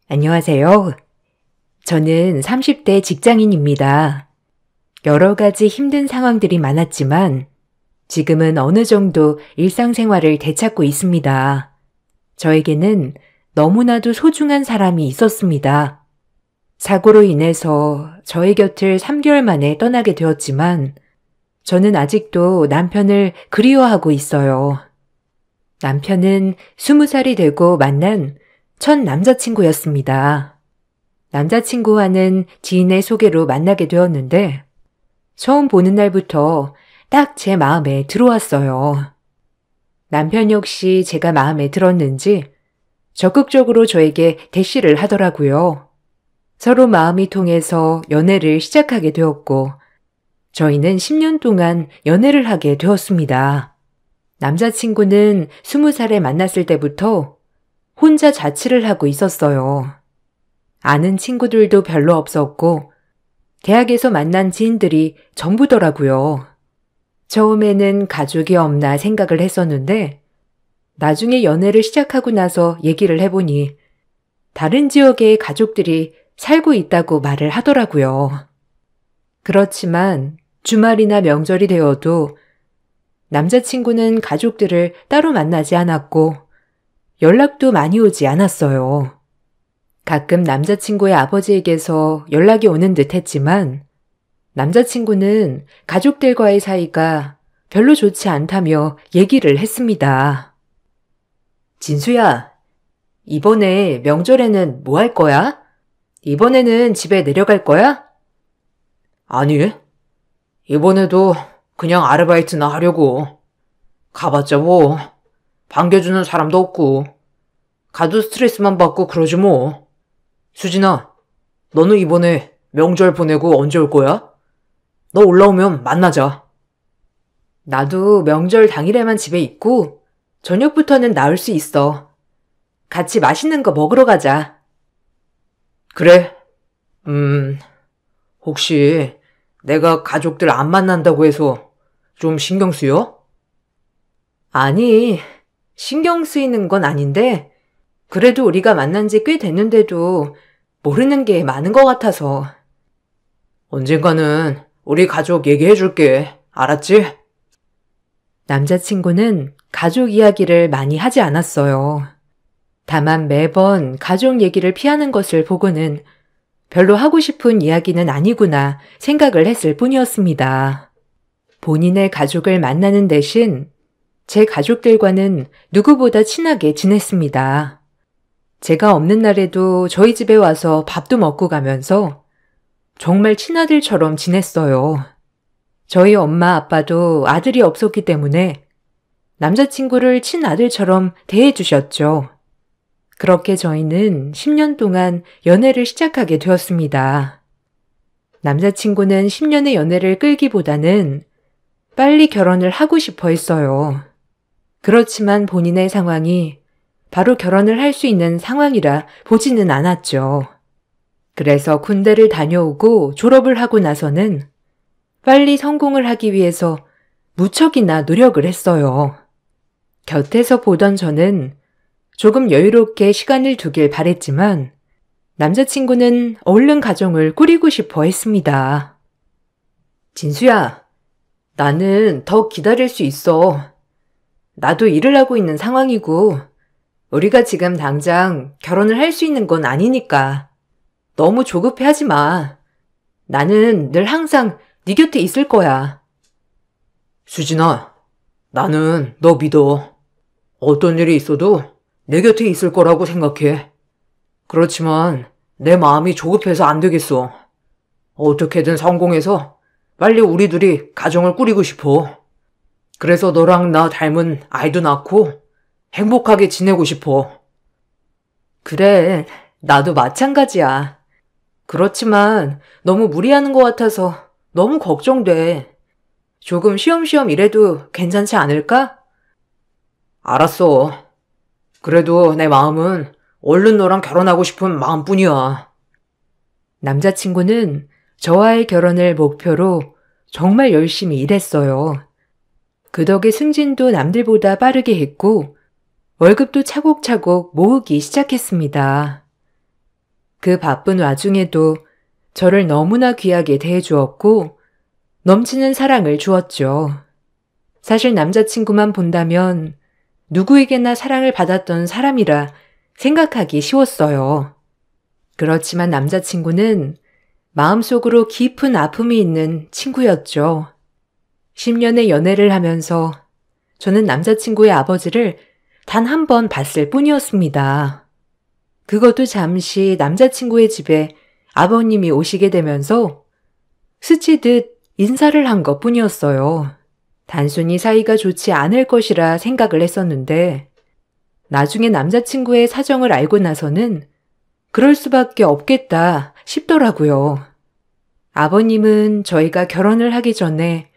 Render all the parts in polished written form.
안녕하세요. 저는 30대 직장인입니다. 여러 가지 힘든 상황들이 많았지만 지금은 어느 정도 일상생활을 되찾고 있습니다. 저에게는 너무나도 소중한 사람이 있었습니다. 사고로 인해서 저의 곁을 3개월 만에 떠나게 되었지만 저는 아직도 남편을 그리워하고 있어요. 남편은 20살이 되고 만난 첫 남자친구였습니다. 남자친구와는 지인의 소개로 만나게 되었는데 처음 보는 날부터 딱 제 마음에 들어왔어요. 남편 역시 제가 마음에 들었는지 적극적으로 저에게 대시를 하더라고요. 서로 마음이 통해서 연애를 시작하게 되었고 저희는 10년 동안 연애를 하게 되었습니다. 남자친구는 20살에 만났을 때부터 혼자 자취를 하고 있었어요. 아는 친구들도 별로 없었고 대학에서 만난 지인들이 전부더라고요. 처음에는 가족이 없나 생각을 했었는데 나중에 연애를 시작하고 나서 얘기를 해보니 다른 지역의 가족들이 살고 있다고 말을 하더라고요. 그렇지만 주말이나 명절이 되어도 남자친구는 가족들을 따로 만나지 않았고 연락도 많이 오지 않았어요. 가끔 남자친구의 아버지에게서 연락이 오는 듯 했지만 남자친구는 가족들과의 사이가 별로 좋지 않다며 얘기를 했습니다. 진수야, 이번에 명절에는 뭐 할 거야? 이번에는 집에 내려갈 거야? 아니, 이번에도 그냥 아르바이트나 하려고. 가봤자 뭐, 반겨주는 사람도 없고, 가도 스트레스만 받고 그러지 뭐. 수진아, 너는 이번에 명절 보내고 언제 올 거야? 너 올라오면 만나자. 나도 명절 당일에만 집에 있고 저녁부터는 나올 수 있어. 같이 맛있는 거 먹으러 가자. 그래? 혹시 내가 가족들 안 만난다고 해서 좀 신경 쓰여? 아니, 신경 쓰이는 건 아닌데 그래도 우리가 만난 지 꽤 됐는데도 모르는 게 많은 것 같아서. 언젠가는 우리 가족 얘기해 줄게. 알았지? 남자친구는 가족 이야기를 많이 하지 않았어요. 다만 매번 가족 얘기를 피하는 것을 보고는 별로 하고 싶은 이야기는 아니구나 생각을 했을 뿐이었습니다. 본인의 가족을 만나는 대신 제 가족들과는 누구보다 친하게 지냈습니다. 제가 없는 날에도 저희 집에 와서 밥도 먹고 가면서 정말 친아들처럼 지냈어요. 저희 엄마 아빠도 아들이 없었기 때문에 남자친구를 친아들처럼 대해주셨죠. 그렇게 저희는 10년 동안 연애를 시작하게 되었습니다. 남자친구는 10년의 연애를 끌기보다는 빨리 결혼을 하고 싶어 했어요. 그렇지만 본인의 상황이 바로 결혼을 할 수 있는 상황이라 보지는 않았죠. 그래서 군대를 다녀오고 졸업을 하고 나서는 빨리 성공을 하기 위해서 무척이나 노력을 했어요. 곁에서 보던 저는 조금 여유롭게 시간을 두길 바랬지만 남자친구는 얼른 가정을 꾸리고 싶어 했습니다. 진수야, 나는 더 기다릴 수 있어. 나도 일을 하고 있는 상황이고 우리가 지금 당장 결혼을 할 수 있는 건 아니니까 너무 조급해하지 마. 나는 늘 항상 네 곁에 있을 거야. 수진아, 나는 너 믿어. 어떤 일이 있어도 내 곁에 있을 거라고 생각해. 그렇지만 내 마음이 조급해서 안 되겠어. 어떻게든 성공해서 빨리 우리 둘이 가정을 꾸리고 싶어. 그래서 너랑 나 닮은 아이도 낳고 행복하게 지내고 싶어. 그래, 나도 마찬가지야. 그렇지만 너무 무리하는 것 같아서 너무 걱정돼. 조금 쉬엄쉬엄 일해도 괜찮지 않을까? 알았어. 그래도 내 마음은 얼른 너랑 결혼하고 싶은 마음뿐이야. 남자친구는 저와의 결혼을 목표로 정말 열심히 일했어요. 그 덕에 승진도 남들보다 빠르게 했고 월급도 차곡차곡 모으기 시작했습니다. 그 바쁜 와중에도 저를 너무나 귀하게 대해주었고 넘치는 사랑을 주었죠. 사실 남자친구만 본다면 누구에게나 사랑을 받았던 사람이라 생각하기 쉬웠어요. 그렇지만 남자친구는 마음속으로 깊은 아픔이 있는 친구였죠. 10년의 연애를 하면서 저는 남자친구의 아버지를 단 한 번 봤을 뿐이었습니다. 그것도 잠시 남자친구의 집에 아버님이 오시게 되면서 스치듯 인사를 한 것 뿐이었어요. 단순히 사이가 좋지 않을 것이라 생각을 했었는데 나중에 남자친구의 사정을 알고 나서는 그럴 수밖에 없겠다 싶더라고요. 아버님은 저희가 결혼을 하기 전에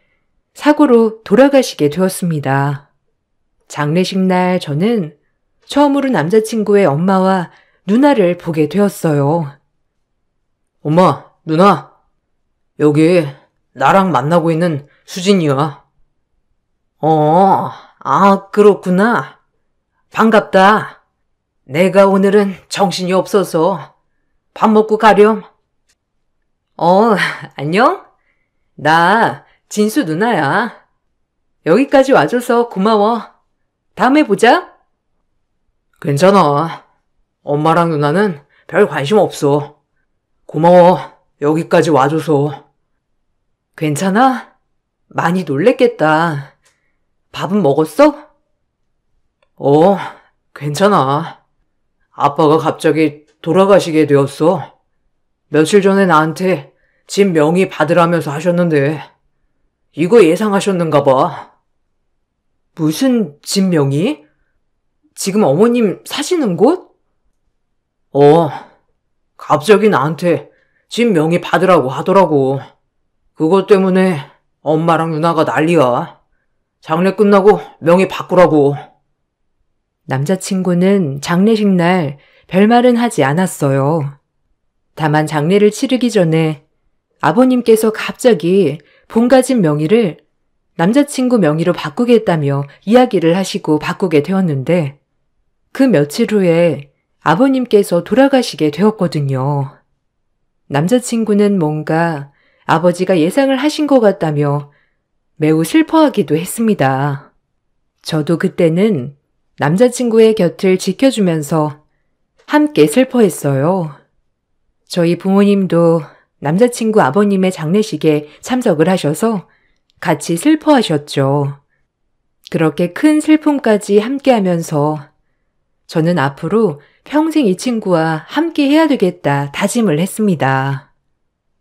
사고로 돌아가시게 되었습니다. 장례식 날 저는 처음으로 남자친구의 엄마와 누나를 보게 되었어요. 엄마, 누나, 여기 나랑 만나고 있는 수진이야. 그렇구나. 반갑다. 내가 오늘은 정신이 없어서 밥 먹고 가렴. 안녕? 나 진수 누나야. 여기까지 와줘서 고마워. 다음에 보자. 괜찮아. 엄마랑 누나는 별 관심 없어. 고마워. 여기까지 와줘서. 괜찮아? 많이 놀랬겠다. 밥은 먹었어? 괜찮아. 아빠가 갑자기 돌아가시게 되었어. 며칠 전에 나한테 집 명의 받으라면서 하셨는데 이거 예상하셨는가 봐. 무슨 집 명의? 지금 어머님 사시는 곳? 갑자기 나한테 집 명의 받으라고 하더라고. 그것 때문에 엄마랑 누나가 난리야. 장례 끝나고 명의 바꾸라고. 남자친구는 장례식 날 별말은 하지 않았어요. 다만 장례를 치르기 전에 아버님께서 갑자기 본가 집 명의를 남자친구 명의로 바꾸겠다며 이야기를 하시고 바꾸게 되었는데 그 며칠 후에 아버님께서 돌아가시게 되었거든요. 남자친구는 뭔가 아버지가 예상을 하신 것 같다며 매우 슬퍼하기도 했습니다. 저도 그때는 남자친구의 곁을 지켜주면서 함께 슬퍼했어요. 저희 부모님도 남자친구 아버님의 장례식에 참석을 하셔서 같이 슬퍼하셨죠. 그렇게 큰 슬픔까지 함께 하면서 저는 앞으로 평생 이 친구와 함께 해야 되겠다 다짐을 했습니다.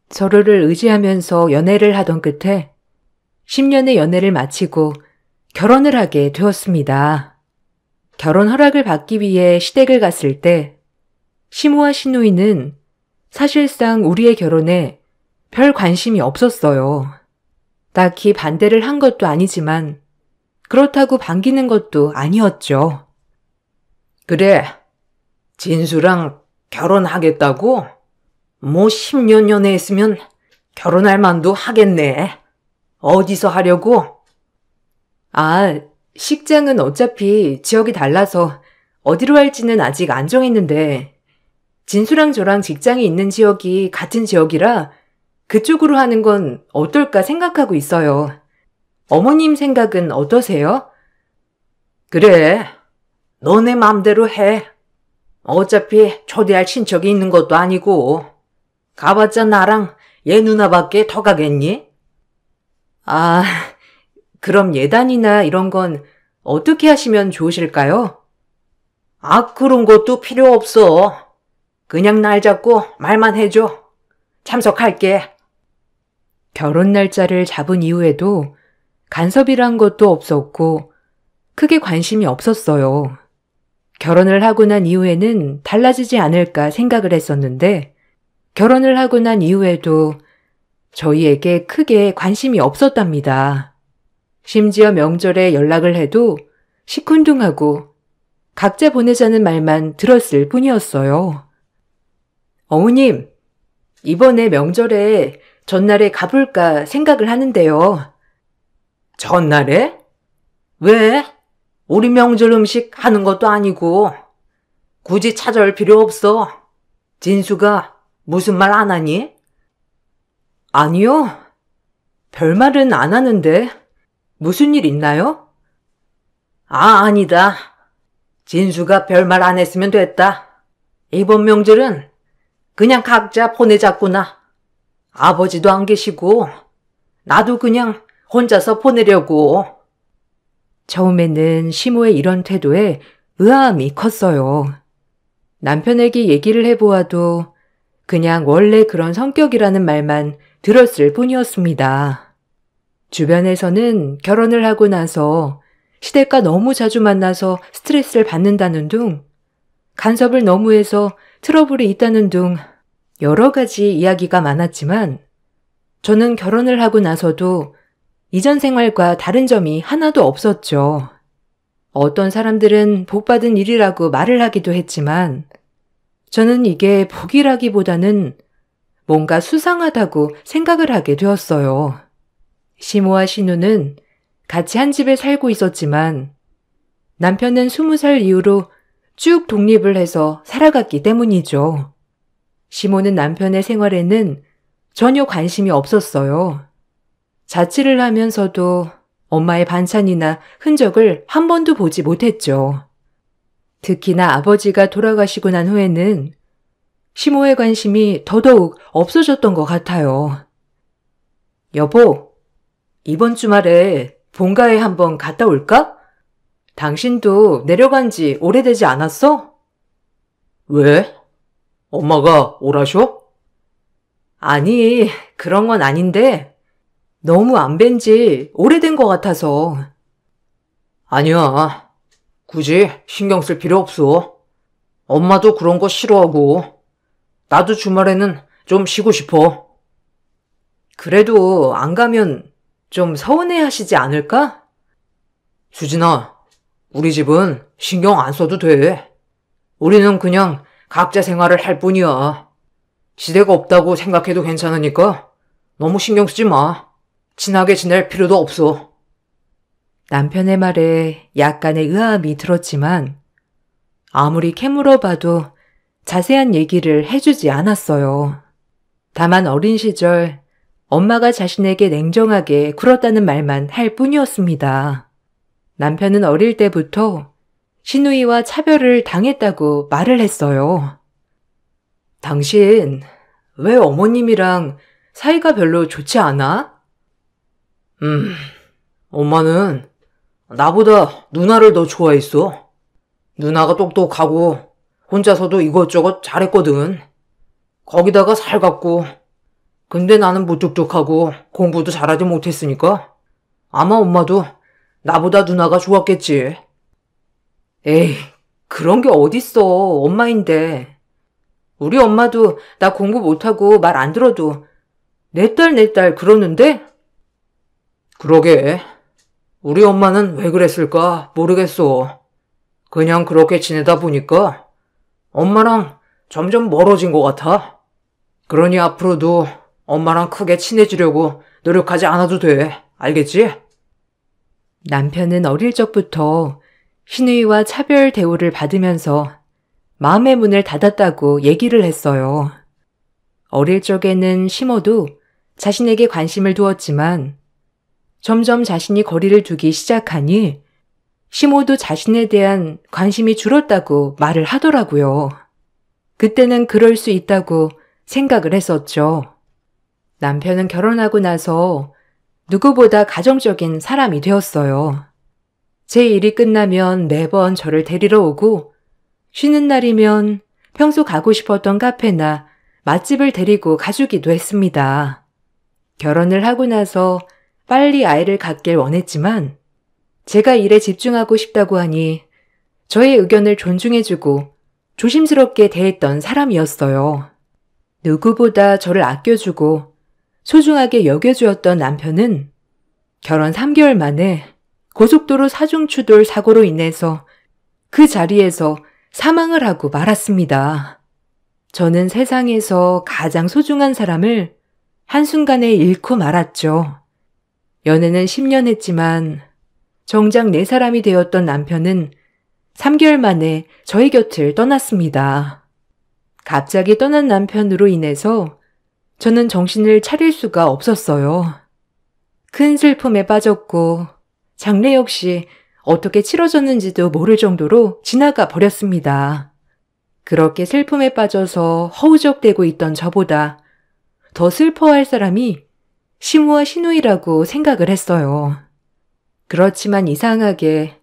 서로를 의지하면서 연애를 하던 끝에 10년의 연애를 마치고 결혼을 하게 되었습니다. 결혼 허락을 받기 위해 시댁을 갔을 때 시모와 시누이는 사실상 우리의 결혼에 별 관심이 없었어요. 딱히 반대를 한 것도 아니지만 그렇다고 반기는 것도 아니었죠. 그래, 진수랑 결혼하겠다고? 뭐 10년 연애했으면 결혼할 만도 하겠네. 어디서 하려고? 식장은 어차피 지역이 달라서 어디로 할지는 아직 안 정했는데 진수랑 저랑 직장이 있는 지역이 같은 지역이라 그쪽으로 하는 건 어떨까 생각하고 있어요. 어머님 생각은 어떠세요? 그래, 너네 맘대로 해. 어차피 초대할 친척이 있는 것도 아니고 가봤자 나랑 얘 누나밖에 더 가겠니? 그럼 예단이나 이런 건 어떻게 하시면 좋으실까요? 그런 것도 필요 없어. 그냥 날 잡고 말만 해줘. 참석할게. 결혼 날짜를 잡은 이후에도 간섭이란 것도 없었고 크게 관심이 없었어요. 결혼을 하고 난 이후에는 달라지지 않을까 생각을 했었는데 결혼을 하고 난 이후에도 저희에게 크게 관심이 없었답니다. 심지어 명절에 연락을 해도 시큰둥하고 각자 보내자는 말만 들었을 뿐이었어요. 어머님, 이번에 명절에 전날에 가볼까 생각을 하는데요. 전날에? 왜? 우리 명절 음식 하는 것도 아니고 굳이 찾아올 필요 없어. 진수가 무슨 말 안 하니? 아니요. 별말은 안 하는데 무슨 일 있나요? 아니다. 진수가 별말 안 했으면 됐다. 이번 명절은 그냥 각자 보내자꾸나. 아버지도 안 계시고 나도 그냥 혼자서 보내려고. 처음에는 시모의 이런 태도에 의아함이 컸어요. 남편에게 얘기를 해보아도 그냥 원래 그런 성격이라는 말만 들었을 뿐이었습니다. 주변에서는 결혼을 하고 나서 시댁과 너무 자주 만나서 스트레스를 받는다는 둥, 간섭을 너무 해서 트러블이 있다는 둥 여러 가지 이야기가 많았지만 저는 결혼을 하고 나서도 이전 생활과 다른 점이 하나도 없었죠. 어떤 사람들은 복받은 일이라고 말을 하기도 했지만 저는 이게 복이라기보다는 뭔가 수상하다고 생각을 하게 되었어요. 시모와 신우는 같이 한 집에 살고 있었지만 남편은 20살 이후로 쭉 독립을 해서 살아갔기 때문이죠. 시모는 남편의 생활에는 전혀 관심이 없었어요. 자취를 하면서도 엄마의 반찬이나 흔적을 한 번도 보지 못했죠. 특히나 아버지가 돌아가시고 난 후에는 시모의 관심이 더더욱 없어졌던 것 같아요. 여보, 이번 주말에 본가에 한번 갔다 올까? 당신도 내려간 지 오래되지 않았어? 왜? 엄마가 오라셔? 아니, 그런 건 아닌데 너무 안 뵌 지 오래된 것 같아서. 아니야. 굳이 신경 쓸 필요 없어. 엄마도 그런 거 싫어하고 나도 주말에는 좀 쉬고 싶어. 그래도 안 가면 좀 서운해 하시지 않을까? 수진아, 우리 집은 신경 안 써도 돼. 우리는 그냥 각자 생활을 할 뿐이야. 지대가 없다고 생각해도 괜찮으니까 너무 신경 쓰지 마. 친하게 지낼 필요도 없어. 남편의 말에 약간의 의아함이 들었지만 아무리 캐물어봐도 자세한 얘기를 해주지 않았어요. 다만 어린 시절 엄마가 자신에게 냉정하게 굴었다는 말만 할 뿐이었습니다. 남편은 어릴 때부터 시누이와 차별을 당했다고 말을 했어요. 당신 왜 어머님이랑 사이가 별로 좋지 않아? 엄마는 나보다 누나를 더 좋아했어. 누나가 똑똑하고 혼자서도 이것저것 잘했거든. 거기다가 살갑고 근데 나는 무뚝뚝하고 공부도 잘하지 못했으니까 아마 엄마도 나보다 누나가 좋았겠지. 에이, 그런 게 어딨어. 엄마인데. 우리 엄마도 나 공부 못하고 말 안 들어도 내 딸 그러는데? 그러게. 우리 엄마는 왜 그랬을까 모르겠어. 그냥 그렇게 지내다 보니까 엄마랑 점점 멀어진 것 같아. 그러니 앞으로도 엄마랑 크게 친해지려고 노력하지 않아도 돼. 알겠지? 남편은 어릴 적부터 시누이와 차별 대우를 받으면서 마음의 문을 닫았다고 얘기를 했어요. 어릴 적에는 시모도 자신에게 관심을 두었지만 점점 자신이 거리를 두기 시작하니 시모도 자신에 대한 관심이 줄었다고 말을 하더라고요. 그때는 그럴 수 있다고 생각을 했었죠. 남편은 결혼하고 나서 누구보다 가정적인 사람이 되었어요. 제 일이 끝나면 매번 저를 데리러 오고 쉬는 날이면 평소 가고 싶었던 카페나 맛집을 데리고 가주기도 했습니다. 결혼을 하고 나서 빨리 아이를 갖길 원했지만 제가 일에 집중하고 싶다고 하니 저의 의견을 존중해주고 조심스럽게 대했던 사람이었어요. 누구보다 저를 아껴주고 소중하게 여겨주었던 남편은 결혼 3개월 만에 고속도로 사중추돌 사고로 인해서 그 자리에서 사망을 하고 말았습니다. 저는 세상에서 가장 소중한 사람을 한순간에 잃고 말았죠. 연애는 10년 했지만 정작 내 사람이 되었던 남편은 3개월 만에 저희 곁을 떠났습니다. 갑자기 떠난 남편으로 인해서 저는 정신을 차릴 수가 없었어요. 큰 슬픔에 빠졌고 장례 역시 어떻게 치러졌는지도 모를 정도로 지나가 버렸습니다. 그렇게 슬픔에 빠져서 허우적대고 있던 저보다 더 슬퍼할 사람이 시무와 시누이라고 생각을 했어요. 그렇지만 이상하게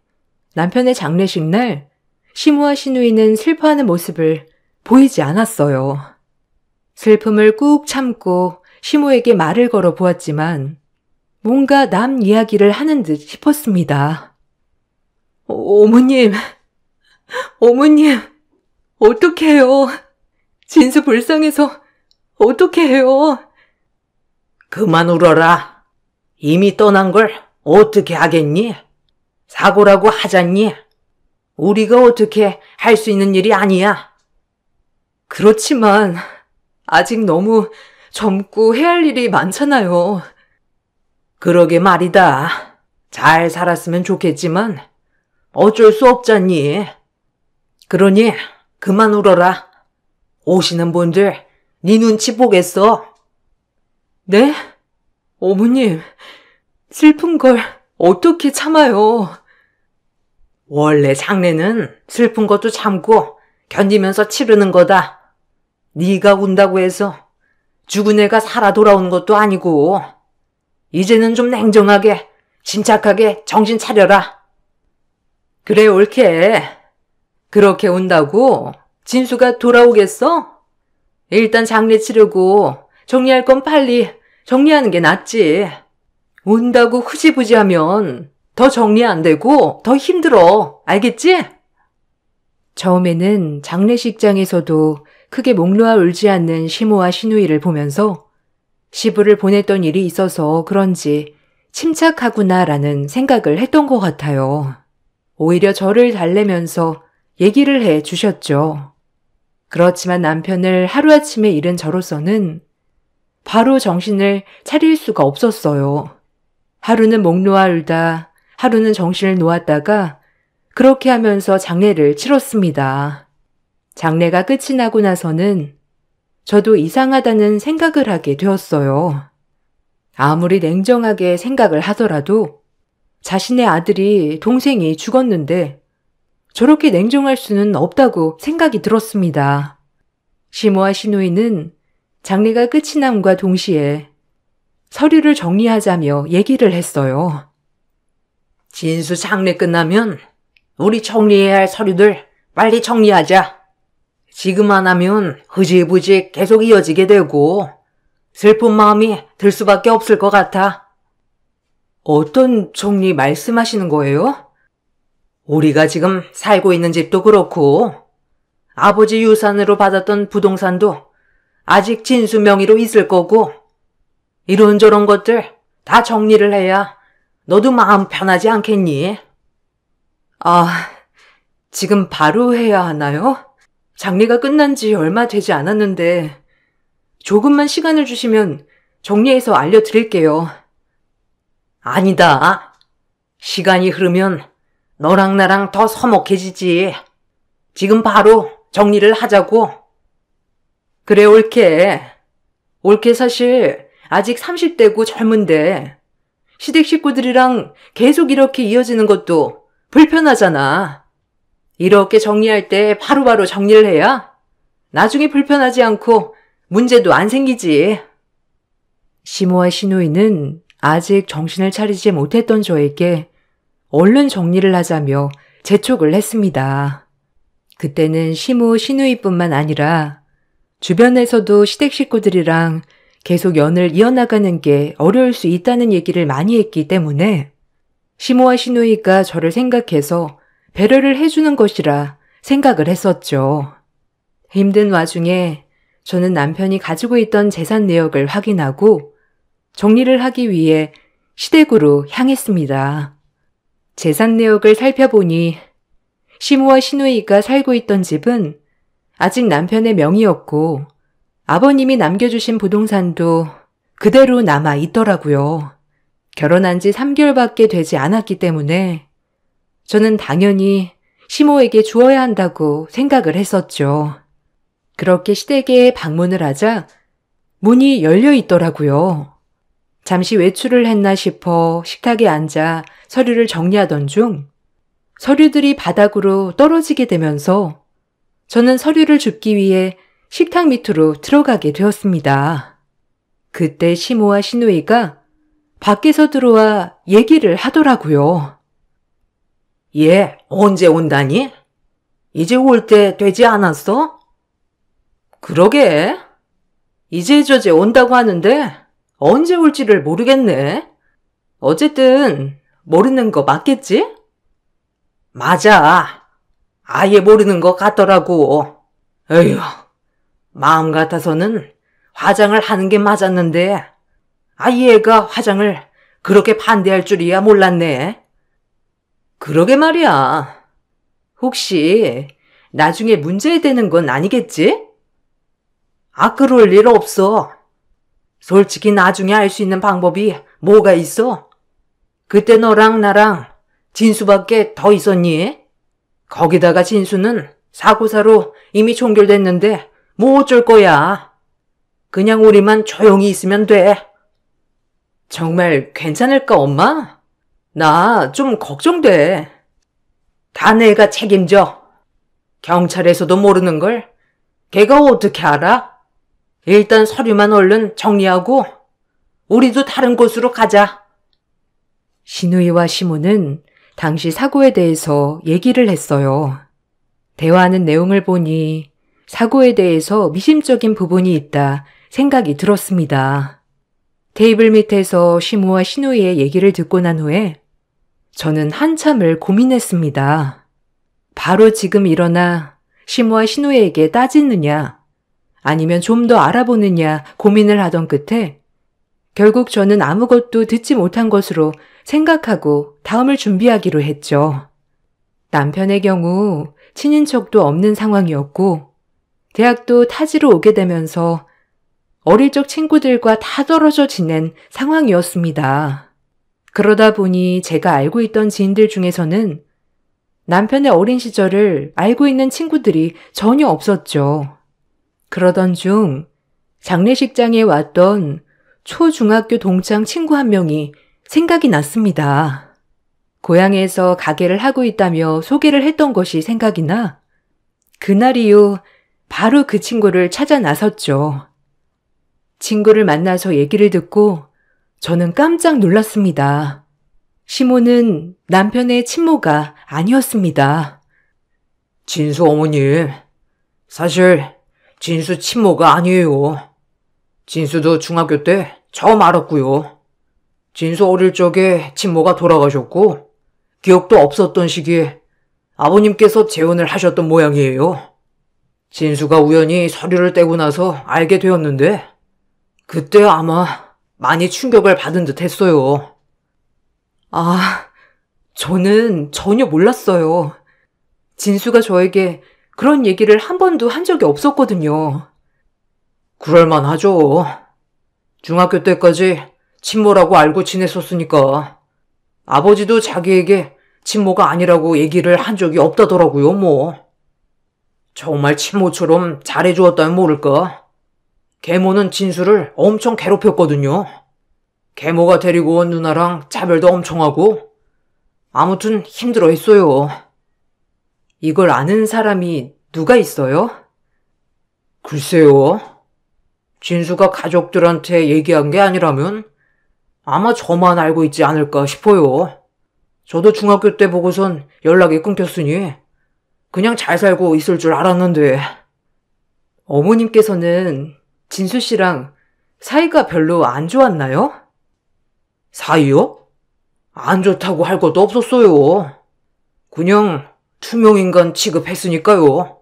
남편의 장례식 날 시무와 시누이는 슬퍼하는 모습을 보이지 않았어요. 슬픔을 꾹 참고 시무에게 말을 걸어 보았지만 뭔가 남 이야기를 하는 듯 싶었습니다. 어머님, 어떡해요? 진수 불쌍해서 어떡해요? 그만 울어라. 이미 떠난 걸 어떻게 하겠니? 사고라고 하잖니? 우리가 어떻게 할 수 있는 일이 아니야. 그렇지만 아직 너무 젊고 해야 할 일이 많잖아요. 그러게 말이다. 잘 살았으면 좋겠지만 어쩔 수 없잖니. 그러니 그만 울어라. 오시는 분들 네 눈치 보겠어. 네? 어머님, 슬픈 걸 어떻게 참아요? 원래 장례는 슬픈 것도 참고 견디면서 치르는 거다. 네가 운다고 해서 죽은 애가 살아 돌아오는 것도 아니고 이제는 좀 냉정하게 침착하게 정신 차려라. 그래 옳게. 그렇게 운다고 진수가 돌아오겠어? 일단 장례 치르고 정리할 건 빨리 정리하는 게 낫지. 운다고 흐지부지하면 더 정리 안 되고 더 힘들어. 알겠지? 처음에는 장례식장에서도 크게 목 놓아 울지 않는 시모와 시누이를 보면서 시부를 보냈던 일이 있어서 그런지 침착하구나라는 생각을 했던 것 같아요. 오히려 저를 달래면서 얘기를 해 주셨죠. 그렇지만 남편을 하루아침에 잃은 저로서는 바로 정신을 차릴 수가 없었어요. 하루는 목 놓아 울다, 하루는 정신을 놓았다가 그렇게 하면서 장례를 치렀습니다. 장례가 끝이 나고 나서는 저도 이상하다는 생각을 하게 되었어요. 아무리 냉정하게 생각을 하더라도 자신의 아들이 동생이 죽었는데 저렇게 냉정할 수는 없다고 생각이 들었습니다. 시모와 시누이는 장례가 끝이 남과 동시에 서류를 정리하자며 얘기를 했어요. 진수 장례 끝나면 우리 정리해야 할 서류들 빨리 정리하자. 지금 안 하면 흐지부지 계속 이어지게 되고 슬픈 마음이 들 수밖에 없을 것 같아. 어떤 정리 말씀하시는 거예요? 우리가 지금 살고 있는 집도 그렇고 아버지 유산으로 받았던 부동산도 아직 진수 명의로 있을 거고 이런저런 것들 다 정리를 해야 너도 마음 편하지 않겠니? 아, 지금 바로 해야 하나요? 장례가 끝난 지 얼마 되지 않았는데 조금만 시간을 주시면 정리해서 알려드릴게요. 아니다. 시간이 흐르면 너랑 나랑 더 서먹해지지. 지금 바로 정리를 하자고. 그래 옳게. 옳게 사실 아직 30대고 젊은데 시댁 식구들이랑 계속 이렇게 이어지는 것도 불편하잖아. 이렇게 정리할 때 바로바로 정리를 해야 나중에 불편하지 않고 문제도 안 생기지. 시모와 시누이는 아직 정신을 차리지 못했던 저에게 얼른 정리를 하자며 재촉을 했습니다. 그때는 시모, 시누이뿐만 아니라 주변에서도 시댁 식구들이랑 계속 연을 이어나가는 게 어려울 수 있다는 얘기를 많이 했기 때문에 시모와 시누이가 저를 생각해서 배려를 해주는 것이라 생각을 했었죠. 힘든 와중에 저는 남편이 가지고 있던 재산 내역을 확인하고 정리를 하기 위해 시댁으로 향했습니다. 재산 내역을 살펴보니 시모와 시누이가 살고 있던 집은 아직 남편의 명의였고 아버님이 남겨주신 부동산도 그대로 남아 있더라고요. 결혼한 지 3개월밖에 되지 않았기 때문에 저는 당연히 시모에게 주어야 한다고 생각을 했었죠. 그렇게 시댁에 방문을 하자 문이 열려 있더라고요. 잠시 외출을 했나 싶어 식탁에 앉아 서류를 정리하던 중 서류들이 바닥으로 떨어지게 되면서 저는 서류를 줍기 위해 식탁 밑으로 들어가게 되었습니다. 그때 시모와 시누이가 밖에서 들어와 얘기를 하더라고요. 얘 언제 온다니? 이제 올 때 되지 않았어? 그러게. 이제저제 온다고 하는데 언제 올지를 모르겠네. 어쨌든 모르는 거 맞겠지? 맞아. 아예 모르는 것 같더라고. 에휴, 마음 같아서는 화장을 하는 게 맞았는데 얘가 화장을 그렇게 반대할 줄이야 몰랐네. 그러게 말이야. 혹시 나중에 문제되는 건 아니겠지? 그럴 일 없어. 솔직히 나중에 알 수 있는 방법이 뭐가 있어? 그때 너랑 나랑 진수밖에 더 있었니? 거기다가 진수는 사고사로 이미 종결됐는데 뭐 어쩔 거야. 그냥 우리만 조용히 있으면 돼. 정말 괜찮을까, 엄마? 나 좀 걱정돼. 다 내가 책임져. 경찰에서도 모르는 걸 걔가 어떻게 알아? 일단 서류만 얼른 정리하고 우리도 다른 곳으로 가자. 시누이와 시모는 당시 사고에 대해서 얘기를 했어요. 대화하는 내용을 보니 사고에 대해서 미심쩍은 부분이 있다 생각이 들었습니다. 테이블 밑에서 시모와 시누이의 얘기를 듣고 난 후에 저는 한참을 고민했습니다. 바로 지금 일어나 시모와 시누이에게 따지느냐 아니면 좀 더 알아보느냐 고민을 하던 끝에 결국 저는 아무것도 듣지 못한 것으로 생각하고 다음을 준비하기로 했죠. 남편의 경우 친인척도 없는 상황이었고 대학도 타지로 오게 되면서 어릴 적 친구들과 다 떨어져 지낸 상황이었습니다. 그러다 보니 제가 알고 있던 지인들 중에서는 남편의 어린 시절을 알고 있는 친구들이 전혀 없었죠. 그러던 중 장례식장에 왔던 초중학교 동창 친구 한 명이 생각이 났습니다. 고향에서 가게를 하고 있다며 소개를 했던 것이 생각이 나 그날 이후 바로 그 친구를 찾아 나섰죠. 친구를 만나서 얘기를 듣고 저는 깜짝 놀랐습니다. 시모는 남편의 친모가 아니었습니다. 진수 어머님, 사실 진수 친모가 아니에요. 진수도 중학교 때 처음 알았고요. 진수 어릴 적에 친모가 돌아가셨고 기억도 없었던 시기에 아버님께서 재혼을 하셨던 모양이에요. 진수가 우연히 서류를 떼고 나서 알게 되었는데 그때 아마 많이 충격을 받은 듯 했어요. 저는 전혀 몰랐어요. 진수가 저에게 그런 얘기를 한 번도 한 적이 없었거든요. 그럴만하죠. 중학교 때까지 친모라고 알고 지냈었으니까 아버지도 자기에게 친모가 아니라고 얘기를 한 적이 없다더라고요, 뭐. 정말 친모처럼 잘해주었다면 모를까. 계모는 진수를 엄청 괴롭혔거든요. 계모가 데리고 온 누나랑 차별도 엄청 하고 아무튼 힘들어했어요. 이걸 아는 사람이 누가 있어요? 글쎄요. 진수가 가족들한테 얘기한 게 아니라면 아마 저만 알고 있지 않을까 싶어요. 저도 중학교 때 보고선 연락이 끊겼으니 그냥 잘 살고 있을 줄 알았는데. 어머님께서는 진수 씨랑 사이가 별로 안 좋았나요? 사이요? 안 좋다고 할 것도 없었어요. 그냥 투명인간 취급했으니까요.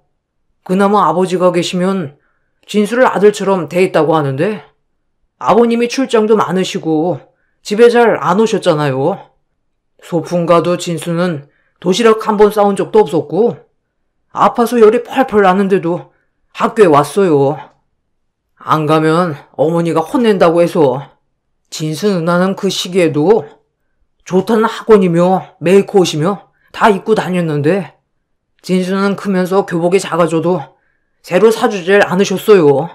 그나마 아버지가 계시면 진수를 아들처럼 대했다고 하는데 아버님이 출장도 많으시고 집에 잘 안 오셨잖아요. 소풍 가도 진수는 도시락 한 번 싸운 적도 없었고 아파서 열이 펄펄 나는데도 학교에 왔어요. 안 가면 어머니가 혼낸다고 해서 진수 누나는 그 시기에도 좋다는 학원이며 메이크옷이며 다 입고 다녔는데 진수는 크면서 교복이 작아져도 새로 사주질 않으셨어요.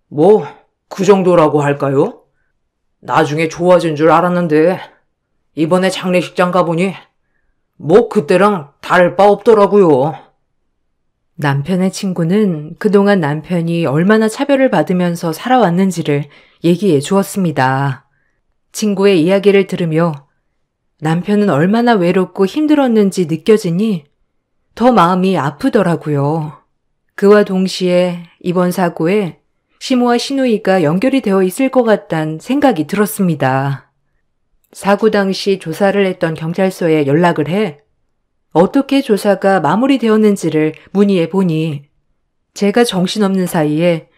뭐, 그 정도라고 할까요? 나중에 좋아진 줄 알았는데, 이번에 장례식장 가보니, 뭐 그때랑 다를 바 없더라고요. 남편의 친구는 그동안 남편이 얼마나 차별을 받으면서 살아왔는지를 얘기해 주었습니다. 친구의 이야기를 들으며 남편은 얼마나 외롭고 힘들었는지 느껴지니 더 마음이 아프더라고요. 그와 동시에 이번 사고에 시모와 시누이가 연결이 되어 있을 것 같다는 생각이 들었습니다. 사고 당시 조사를 했던 경찰서에 연락을 해 어떻게 조사가 마무리되었는지를 문의해 보니 제가 정신없는 사이에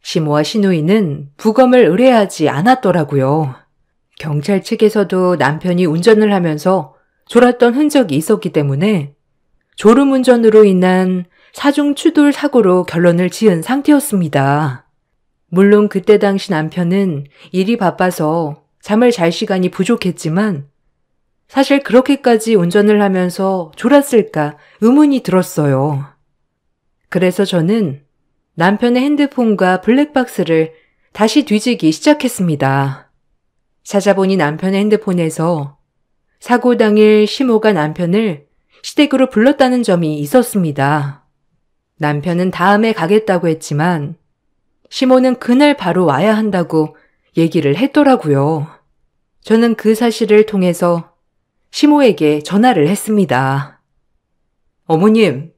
시모와 시누이는 부검을 의뢰하지 않았더라고요. 경찰 측에서도 남편이 운전을 하면서 졸았던 흔적이 있었기 때문에 졸음운전으로 인한 사중 추돌 사고로 결론을 지은 상태였습니다. 물론 그때 당시 남편은 일이 바빠서 잠을 잘 시간이 부족했지만 사실 그렇게까지 운전을 하면서 졸았을까 의문이 들었어요. 그래서 저는 남편의 핸드폰과 블랙박스를 다시 뒤지기 시작했습니다. 찾아보니 남편의 핸드폰에서 사고 당일 시모가 남편을 시댁으로 불렀다는 점이 있었습니다. 남편은 다음에 가겠다고 했지만 시모는 그날 바로 와야 한다고 얘기를 했더라고요. 저는 그 사실을 통해서 시모에게 전화를 했습니다. 어머님,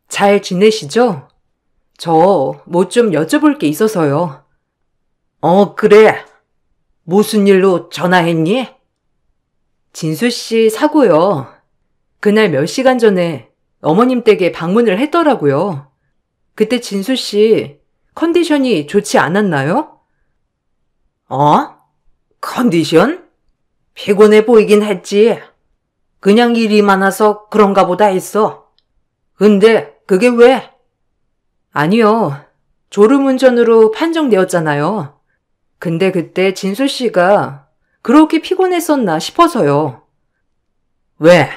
잘 지내시죠? 저 뭐 좀 여쭤볼 게 있어서요. 그래. 무슨 일로 전화했니? 진수 씨 사고요. 그날 몇 시간 전에 어머님 댁에 방문을 했더라고요. 그때 진수 씨 컨디션이 좋지 않았나요? 컨디션? 피곤해 보이긴 했지. 그냥 일이 많아서 그런가 보다 했어. 근데 그게 왜? 아니요. 졸음운전으로 판정되었잖아요. 근데 그때 진수 씨가 그렇게 피곤했었나 싶어서요. 왜?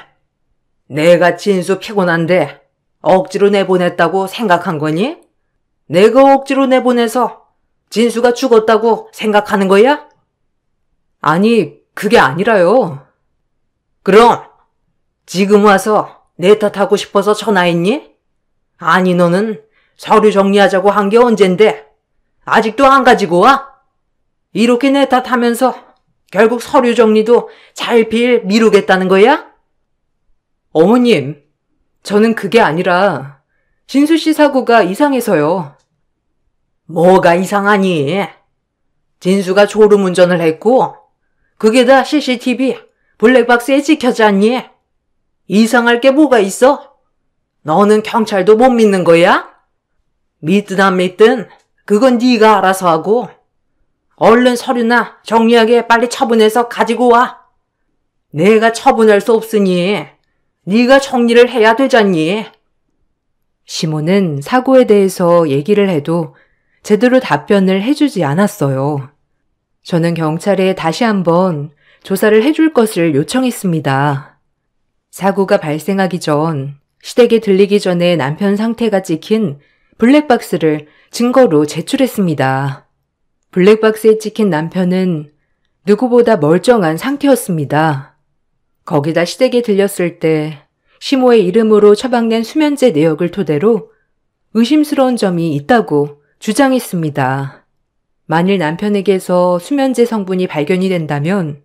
내가 진수 피곤한데 억지로 내보냈다고 생각한 거니? 내가 억지로 내보내서 진수가 죽었다고 생각하는 거야? 아니, 그게 아니라요. 그럼 지금 와서 내 탓하고 싶어서 전화했니? 아니 너는 서류 정리하자고 한 게 언젠데 아직도 안 가지고 와? 이렇게 내 탓하면서 결국 서류 정리도 잘필 미루겠다는 거야? 어머님, 저는 그게 아니라 진수 씨 사고가 이상해서요. 뭐가 이상하니? 진수가 졸음운전을 했고 그게 다 CCTV 블랙박스에 찍혀지 않니? 이상할 게 뭐가 있어? 너는 경찰도 못 믿는 거야? 믿든 안 믿든 그건 네가 알아서 하고 얼른 서류나 정리하게 빨리 처분해서 가지고 와. 내가 처분할 수 없으니 네가 정리를 해야 되잖니. 시모는 사고에 대해서 얘기를 해도 제대로 답변을 해주지 않았어요. 저는 경찰에 다시 한번 조사를 해줄 것을 요청했습니다. 사고가 발생하기 전 시댁에 들리기 전에 남편 상태가 찍힌 블랙박스를 증거로 제출했습니다. 블랙박스에 찍힌 남편은 누구보다 멀쩡한 상태였습니다. 거기다 시댁에 들렸을 때 시모의 이름으로 처방된 수면제 내역을 토대로 의심스러운 점이 있다고 주장했습니다. 만일 남편에게서 수면제 성분이 발견이 된다면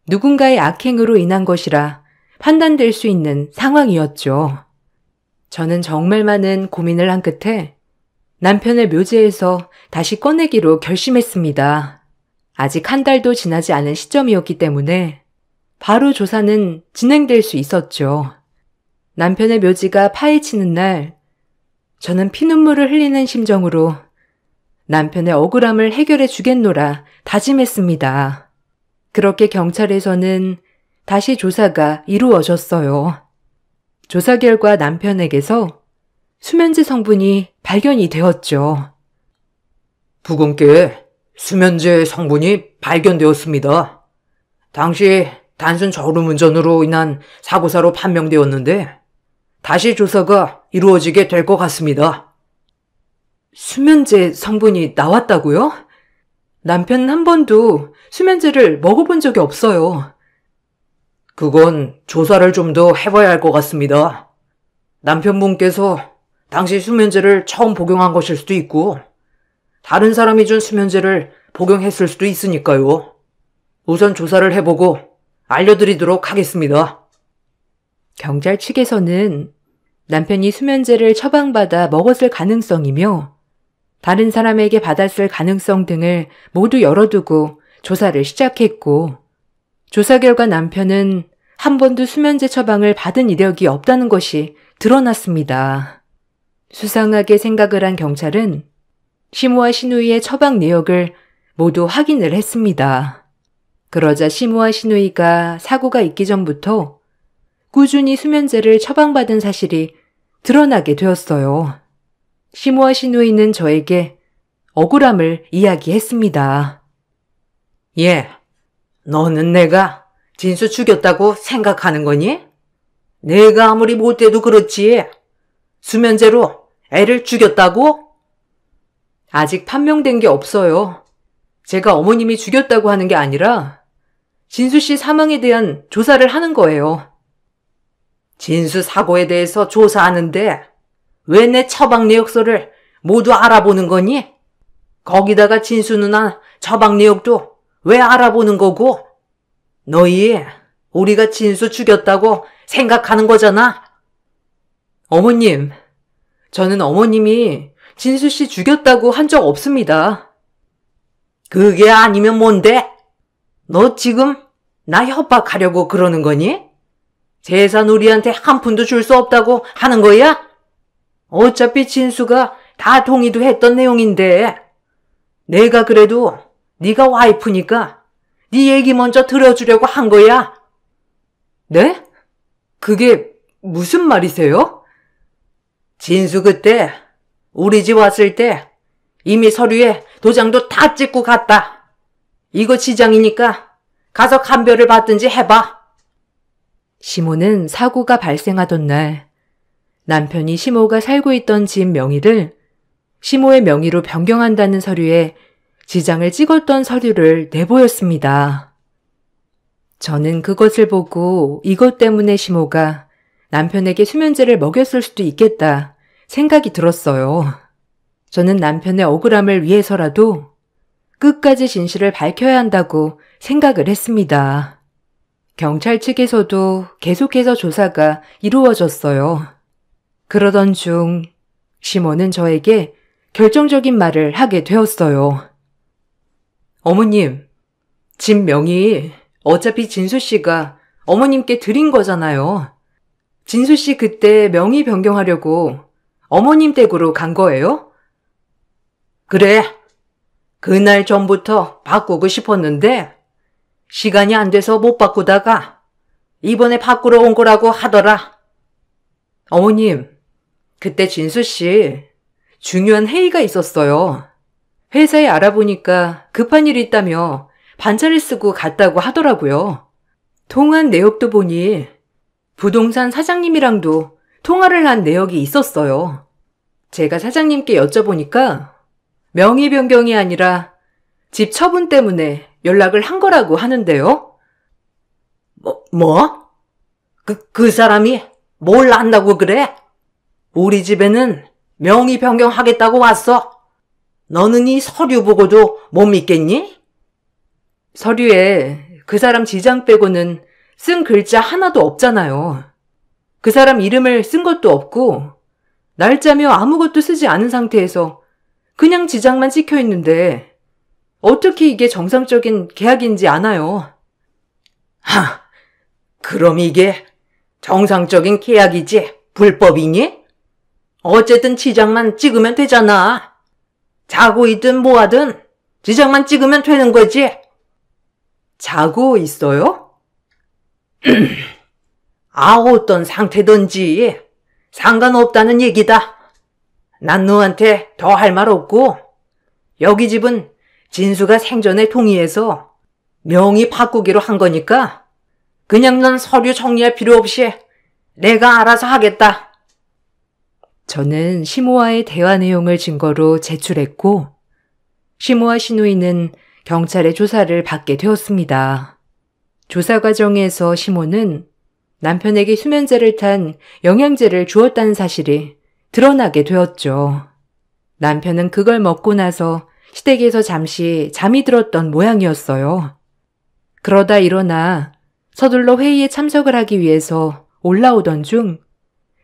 누군가의 악행으로 인한 것이라 판단될 수 있는 상황이었죠. 저는 정말 많은 고민을 한 끝에 남편을 묘지에서 다시 꺼내기로 결심했습니다. 아직 한 달도 지나지 않은 시점이었기 때문에 바로 조사는 진행될 수 있었죠. 남편의 묘지가 파헤치는 날, 저는 피눈물을 흘리는 심정으로 남편의 억울함을 해결해 주겠노라 다짐했습니다. 그렇게 경찰에서는 다시 조사가 이루어졌어요. 조사 결과 남편에게서 수면제 성분이 발견이 되었죠. 부검께 수면제 성분이 발견되었습니다. 당시 단순 졸음운전으로 인한 사고사로 판명되었는데 다시 조사가 이루어지게 될 것 같습니다. 수면제 성분이 나왔다고요? 남편은 한 번도 수면제를 먹어본 적이 없어요. 그건 조사를 좀 더 해봐야 할 것 같습니다. 남편분께서 당시 수면제를 처음 복용한 것일 수도 있고, 다른 사람이 준 수면제를 복용했을 수도 있으니까요. 우선 조사를 해보고 알려드리도록 하겠습니다. 경찰 측에서는 남편이 수면제를 처방받아 먹었을 가능성이며 다른 사람에게 받았을 가능성 등을 모두 열어두고 조사를 시작했고, 조사 결과 남편은 한 번도 수면제 처방을 받은 이력이 없다는 것이 드러났습니다. 수상하게 생각을 한 경찰은 시모와 시누이의 처방 내역을 모두 확인을 했습니다. 그러자 시모와 시누이가 사고가 있기 전부터 꾸준히 수면제를 처방받은 사실이 드러나게 되었어요. 시모와 시누이는 저에게 억울함을 이야기했습니다. 예, 너는 내가 진수 죽였다고 생각하는 거니? 내가 아무리 못돼도 그렇지. 수면제로 애를 죽였다고? 아직 판명된 게 없어요. 제가 어머님이 죽였다고 하는 게 아니라 진수 씨 사망에 대한 조사를 하는 거예요. 진수 사고에 대해서 조사하는데 왜 내 처방 내역서를 모두 알아보는 거니? 거기다가 진수 누나 처방 내역도 왜 알아보는 거고? 너희 우리가 진수 죽였다고 생각하는 거잖아. 어머님, 저는 어머님이 진수 씨 죽였다고 한 적 없습니다. 그게 아니면 뭔데? 너 지금 나 협박하려고 그러는 거니? 재산 우리한테 한 푼도 줄 수 없다고 하는 거야? 어차피 진수가 다 동의도 했던 내용인데 내가 그래도 네가 와이프니까 네 얘기 먼저 들어주려고 한 거야. 네? 그게 무슨 말이세요? 진수 그때 우리 집 왔을 때 이미 서류에 도장도 다 찍고 갔다. 이거 지장이니까 가서 감별을 받든지 해봐. 시모는 사고가 발생하던 날 남편이 시모가 살고 있던 집 명의를 시모의 명의로 변경한다는 서류에 지장을 찍었던 서류를 내보였습니다. 저는 그것을 보고 이것 때문에 시모가 남편에게 수면제를 먹였을 수도 있겠다 생각이 들었어요. 저는 남편의 억울함을 위해서라도 끝까지 진실을 밝혀야 한다고 생각을 했습니다. 경찰 측에서도 계속해서 조사가 이루어졌어요. 그러던 중 시모는 저에게 결정적인 말을 하게 되었어요. 어머님, 집 명의 어차피 진수 씨가 어머님께 드린 거잖아요. 진수 씨 그때 명의 변경하려고 어머님 댁으로 간 거예요? 그래. 그날 전부터 바꾸고 싶었는데 시간이 안 돼서 못 바꾸다가 이번에 바꾸러 온 거라고 하더라. 어머님, 그때 진수 씨 중요한 회의가 있었어요. 회사에 알아보니까 급한 일이 있다며 반차를 쓰고 갔다고 하더라고요. 통화한 내역도 보니 부동산 사장님이랑도 통화를 한 내역이 있었어요. 제가 사장님께 여쭤보니까 명의 변경이 아니라 집 처분 때문에 연락을 한 거라고 하는데요. 뭐? 그 사람이 뭘 안다고 그래? 우리 집에는 명의 변경하겠다고 왔어. 너는 이 서류 보고도 못 믿겠니? 서류에 그 사람 지장 빼고는 쓴 글자 하나도 없잖아요. 그 사람 이름을 쓴 것도 없고 날짜며 아무것도 쓰지 않은 상태에서 그냥 지장만 찍혀 있는데 어떻게 이게 정상적인 계약인지 아나요? 그럼 이게 정상적인 계약이지 불법이니? 어쨌든 지장만 찍으면 되잖아. 자고 있든 뭐하든 지장만 찍으면 되는 거지. 자고 있어요? 어떤 상태든지 상관없다는 얘기다. 난 너한테 더 할 말 없고 여기 집은 진수가 생전에 동의해서 명의 바꾸기로 한 거니까 그냥 넌 서류 정리할 필요 없이 내가 알아서 하겠다. 저는 시모와의 대화 내용을 증거로 제출했고, 시모와 시누이는 경찰의 조사를 받게 되었습니다. 조사 과정에서 시모는 남편에게 수면제를 탄 영양제를 주었다는 사실이 드러나게 되었죠. 남편은 그걸 먹고 나서 시댁에서 잠시 잠이 들었던 모양이었어요. 그러다 일어나 서둘러 회의에 참석을 하기 위해서 올라오던 중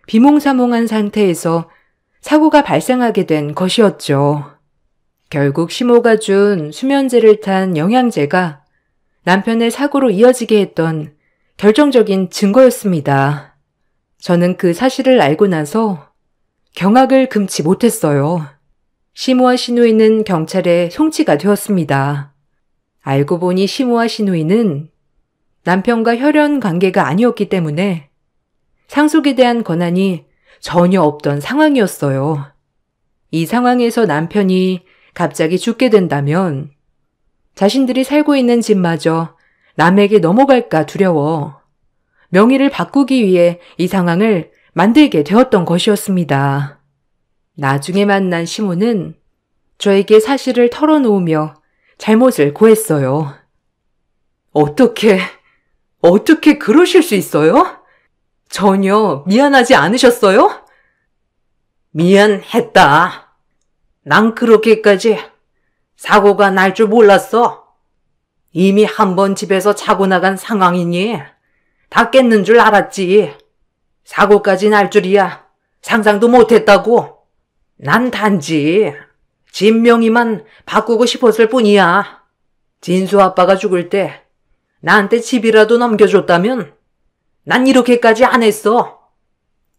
비몽사몽한 상태에서 사고가 발생하게 된 것이었죠. 결국 시모가 준 수면제를 탄 영양제가 남편의 사고로 이어지게 했던 결정적인 증거였습니다. 저는 그 사실을 알고 나서 경악을 금치 못했어요. 시모와 시누이는 경찰에 송치가 되었습니다. 알고 보니 시모와 시누이는 남편과 혈연 관계가 아니었기 때문에 상속에 대한 권한이 전혀 없던 상황이었어요. 이 상황에서 남편이 갑자기 죽게 된다면 자신들이 살고 있는 집마저 남에게 넘어갈까 두려워 명의를 바꾸기 위해 이 상황을 만들게 되었던 것이었습니다. 나중에 만난 시모는 저에게 사실을 털어놓으며 잘못을 고했어요. 어떻게 그러실 수 있어요? 전혀 미안하지 않으셨어요? 미안했다. 난 그렇게까지 사고가 날 줄 몰랐어. 이미 한 번 집에서 자고 나간 상황이니 다 깼는 줄 알았지. 사고까지 날 줄이야 상상도 못했다고. 난 단지 집 명의만 바꾸고 싶었을 뿐이야. 진수 아빠가 죽을 때 나한테 집이라도 넘겨줬다면 난 이렇게까지 안 했어.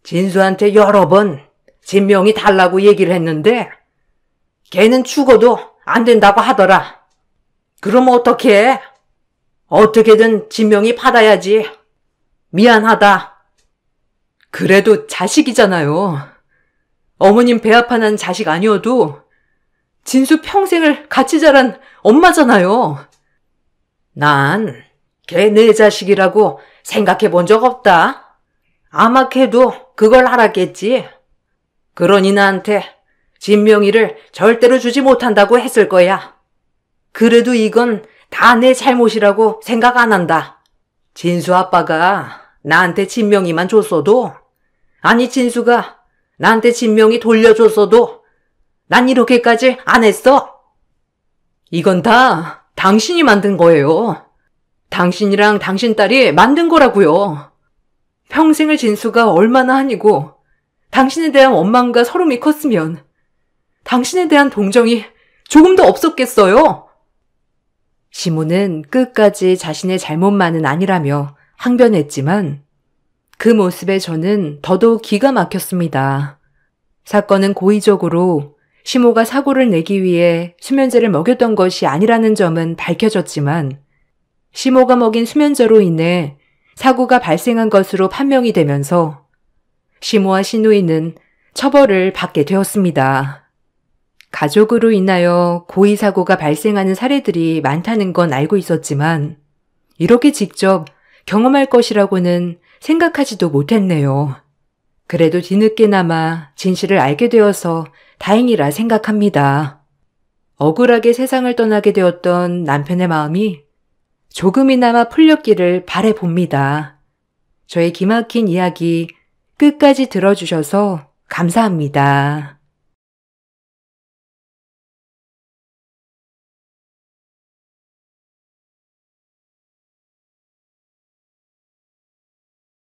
진수한테 여러 번 집 명의 달라고 얘기를 했는데 걔는 죽어도 안 된다고 하더라. 그럼 어떡해? 어떻게든 집 명의 받아야지. 미안하다. 그래도 자식이잖아요. 어머님 배 아파 난 자식 아니어도 진수 평생을 같이 자란 엄마잖아요. 난 걔 내 자식이라고 생각해 본 적 없다. 아마 걔도 그걸 알았겠지. 그러니 나한테 집 명의를 절대로 주지 못한다고 했을 거야. 그래도 이건 다 내 잘못이라고 생각 안 한다. 진수 아빠가 나한테 집 명의만 줬어도, 아니 진수가 나한테 집 명의 돌려줬어도 난 이렇게까지 안 했어. 이건 다 당신이 만든 거예요. 당신이랑 당신 딸이 만든 거라고요. 평생을 진수가 얼마나 한이고 당신에 대한 원망과 서름이 컸으면 당신에 대한 동정이 조금도 없었겠어요? 시모는 끝까지 자신의 잘못만은 아니라며 항변했지만 그 모습에 저는 더더욱 기가 막혔습니다. 사건은 고의적으로 시모가 사고를 내기 위해 수면제를 먹였던 것이 아니라는 점은 밝혀졌지만 시모가 먹인 수면제로 인해 사고가 발생한 것으로 판명이 되면서 시모와 시누이는 처벌을 받게 되었습니다. 가족으로 인하여 고의 사고가 발생하는 사례들이 많다는 건 알고 있었지만 이렇게 직접 경험할 것이라고는 생각하지도 못했네요. 그래도 뒤늦게나마 진실을 알게 되어서 다행이라 생각합니다. 억울하게 세상을 떠나게 되었던 남편의 마음이 조금이나마 풀렸기를 바라봅니다. 저의 기막힌 이야기 끝까지 들어주셔서 감사합니다.